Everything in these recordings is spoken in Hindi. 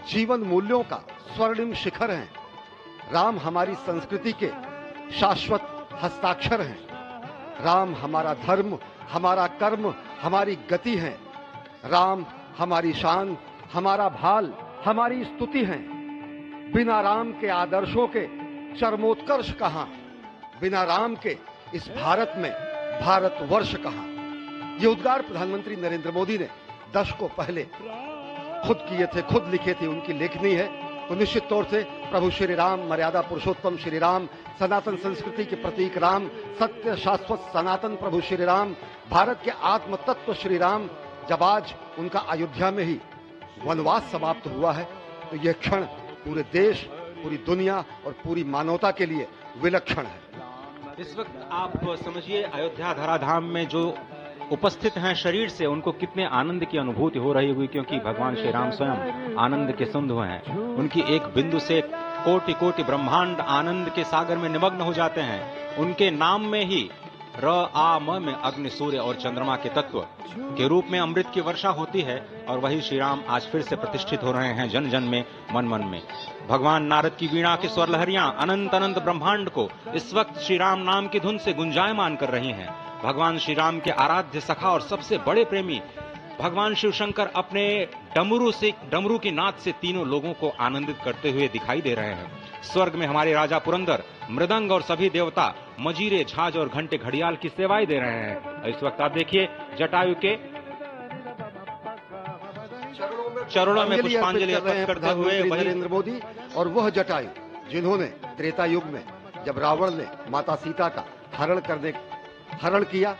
जीवन मूल्यों का स्वर्णिम शिखर हैं। राम हमारी संस्कृति के शाश्वत हस्ताक्षर हैं। राम हमारा धर्म, हमारा कर्म, हमारी गति है। राम हमारी शान, हमारा भाल, हमारी स्तुति है। बिना राम के आदर्शों के चरमोत्कर्ष कहां, बिना राम के इस भारत में भारतवर्ष कहां। ये उद्गार प्रधानमंत्री नरेंद्र मोदी ने दशकों पहले खुद किए थे, खुद लिखे थे, उनकी लेखनी है। तो निश्चित तौर से प्रभु श्री राम, मर्यादा पुरुषोत्तम श्री राम, सनातन संस्कृति के प्रतीक राम, सत्य शाश्वत सनातन प्रभु श्री राम, भारत के आत्म तत्व श्री राम, जब आज उनका अयोध्या में ही वनवास समाप्त हुआ है, तो यह क्षण पूरे देश, पूरी दुनिया और पूरी मानवता के लिए विलक्षण है। इस वक्त आप समझिए अयोध्या धराधाम में जो उपस्थित हैं शरीर से, उनको कितने आनंद की अनुभूति हो रही होगी, क्योंकि भगवान श्री राम स्वयं आनंद के सिंधु हैं। उनकी एक बिंदु से कोटि कोटि ब्रह्मांड आनंद के सागर में निमग्न हो जाते हैं। उनके नाम में ही र आ म में अग्नि, सूर्य और चंद्रमा के तत्व के रूप में अमृत की वर्षा होती है। और वही श्री राम आज फिर से प्रतिष्ठित हो रहे हैं जन जन में, मन मन में। भगवान नारद की वीणा की स्वर लहरियां अनंत अनंत ब्रह्मांड को इस वक्त श्री राम नाम की धुन से गुंजायमान कर रही हैं। भगवान श्री राम के आराध्य सखा और सबसे बड़े प्रेमी भगवान शिव शंकर अपने डमरू की नाद से तीनों लोगों को आनंदित करते हुए दिखाई दे रहे हैं। स्वर्ग में हमारे राजा पुरंदर, मृदंग और सभी देवता मजीरे, झांझ और घंटे घड़ियाल की सेवाएं दे रहे हैं। इस वक्त आप देखिए जटायु के चरणों में पुष्पांजलि अर्पित करते हुए नरेंद्र मोदी, और वह जटायु जिन्होंने त्रेता युग में जब रावण ने माता सीता का हरण किया,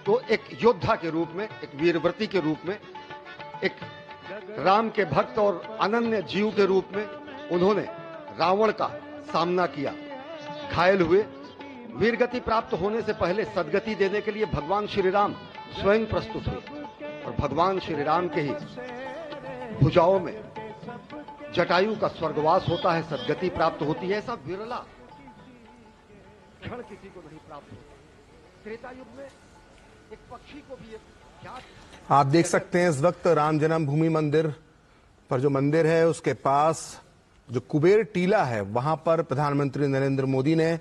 तो एक योद्धा के रूप में, एक वीरव्रती के रूप में, एक राम के भक्त और अनन्य जीव के रूप में उन्होंने रावण का सामना किया। घायल हुए, वीरगति प्राप्त होने से पहले सदगति देने के लिए भगवान श्री राम स्वयं प्रस्तुत हुए, और भगवान श्री राम के ही भुजाओं में जटायु का स्वर्गवास होता है, सदगति प्राप्त होती है। ऐसा विरला क्षण किसी को नहीं प्राप्त होता। त्रेता युग में एक पक्षी को भी आप देख सकते हैं इस वक्त राम जन्मभूमि मंदिर पर, जो मंदिर है उसके पास जो कुबेर टीला है, वहां पर प्रधानमंत्री नरेंद्र मोदी ने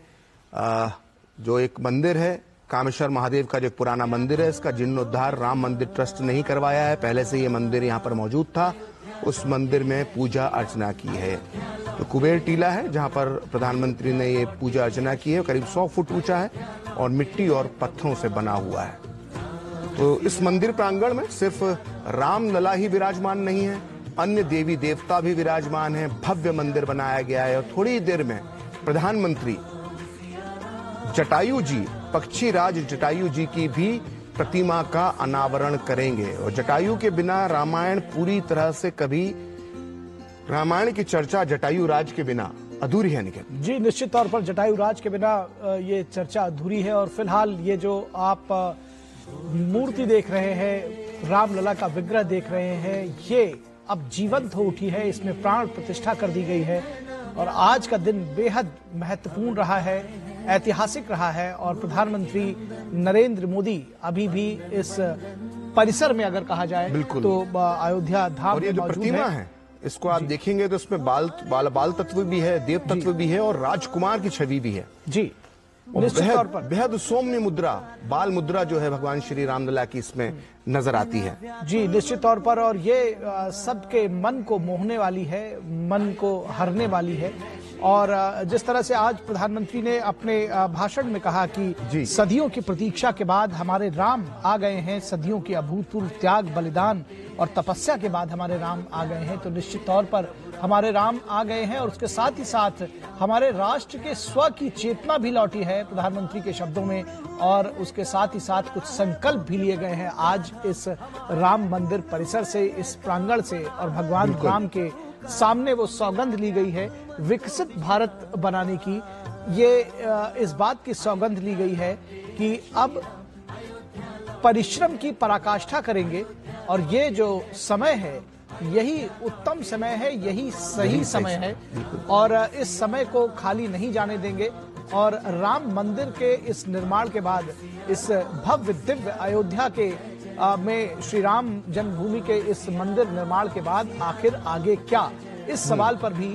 जो एक मंदिर है, कामेश्वर महादेव का जो एक पुराना मंदिर है, इसका जीर्णोद्धार राम मंदिर ट्रस्ट नहीं करवाया है, पहले से ये मंदिर यहाँ पर मौजूद था, उस मंदिर में पूजा अर्चना की है। तो कुबेर टीला है जहां पर प्रधानमंत्री ने ये पूजा अर्चना की है, करीब 100 फुट ऊंचा है और मिट्टी और पत्थरों से बना हुआ है। तो इस मंदिर प्रांगण में सिर्फ रामलला ही विराजमान नहीं है, अन्य देवी देवता भी विराजमान है। भव्य मंदिर बनाया गया है और थोड़ी देर में प्रधानमंत्री जटायु जी, पक्षी राज जटायु जी की भी प्रतिमा का अनावरण करेंगे। और जटायु के बिना रामायण पूरी तरह से कभी, रामायण की चर्चा जटायु राज के बिना अधूरी है। निखिल जी, निश्चित तौर पर जटायु राज के बिना ये चर्चा अधूरी है। और फिलहाल ये जो आप मूर्ति देख रहे हैं, रामलला का विग्रह देख रहे हैं, ये अब जीवंत हो उठी है, इसमें प्राण प्रतिष्ठा कर दी गई है। और आज का दिन बेहद महत्वपूर्ण रहा है, ऐतिहासिक रहा है। और प्रधानमंत्री नरेंद्र मोदी अभी भी इस परिसर में, अगर कहा जाए तो अयोध्या धाम और ये जो प्रतिमा है, इसको आप देखेंगे तो इसमें बाल तत्व भी है, देव तत्व भी है और राजकुमार की छवि भी है। जी, निश्चित तौर पर बेहद सौम्य मुद्रा, बाल मुद्रा जो है भगवान श्री रामलला की इसमें नजर आती है। जी, निश्चित तौर पर। और ये सबके मन को मोहने वाली है, मन को हरने वाली है। और जिस तरह से आज प्रधानमंत्री ने अपने भाषण में कहा कि सदियों की प्रतीक्षा के बाद हमारे राम आ गए हैं, सदियों की अभूतपूर्व त्याग, बलिदान और तपस्या के बाद हमारे राम आ गए हैं। तो निश्चित तौर पर हमारे राम आ गए हैं और उसके साथ ही साथ हमारे राष्ट्र के स्व की चेतना भी लौटी है प्रधानमंत्री के शब्दों में। और उसके साथ ही साथ कुछ संकल्प भी लिए गए हैं आज इस राम मंदिर परिसर से, इस प्रांगण से। और भगवान राम के सामने वो सौगंध ली गई है विकसित भारत बनाने की। ये इस बात की सौगंध ली गई है कि अब परिश्रम की पराकाष्ठा करेंगे और ये जो समय है यही उत्तम समय है, यही सही समय है और इस समय को खाली नहीं जाने देंगे। और राम मंदिर के इस निर्माण के बाद, इस भव्य दिव्य अयोध्या के में श्री राम जन्मभूमि के इस मंदिर निर्माण के बाद आखिर आगे क्या, इस सवाल पर भी